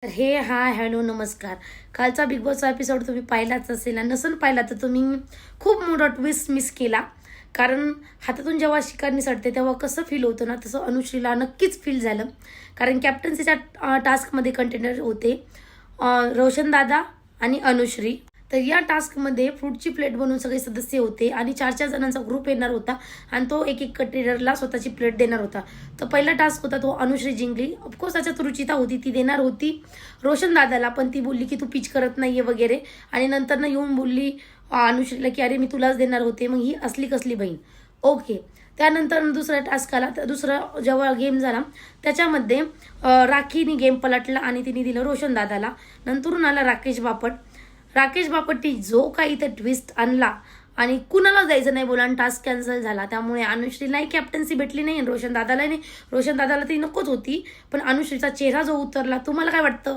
तर hi hello नमस्कार. कालचा बिग बॉसचा एपिसोड तुम्ही पाहिलाच असेल आणि नसून पाहिला तर तुम्ही खूप मोठा ट्विस्ट मिस केला. कारण हातातून जेव्हा शिकार निसटते तेव्हा कसं फील होतं ना, तसं अनुश्रीला नक्कीच फील झालं. कारण कॅप्टन्सीच्या टास्कमध्ये कंटेनर होते रोशन दादा आणि अनुश्री. तर या टास्कमध्ये फ्रूटची प्लेट बनवून सगळे सदस्य होते आणि 4-4 जणांचा ग्रुप येणार होता आणि तो एक एक कंटेनरला स्वतःची प्लेट देणार होता. तर पहिला टास्क होता तो अनुश्री जिंकली. ऑफकोर्स त्याच्यात रुचिता होती, ती देणार होती रोशन दादाला, पण ती बोलली की तू पिच करत नाहीये वगैरे. आणि नंतर ना येऊन बोलली अनुश्रीला की अरे मी तुलाच देणार होते, मग ही असली कसली बहीण. ओके. त्यानंतर दुसरा टास्क आला. तर दुसरा जेव्हा गेम झाला त्याच्यामध्ये राखीने गेम पलटला आणि तिने दिलं रोशन दादाला. नंतरून आला राकेश बापट्टी जो काही इथे ट्विस्ट आणला आणि कुणाला जायचं नाही बोला आणि टास्क कॅन्सल झाला. त्यामुळे अनुश्रीलाही कॅप्टन्सी भेटली नाही आणि रोशन दादाला ती नकोच होती. पण अनुश्रीचा चेहरा जो उतरला, तुम्हाला काय वाटतं?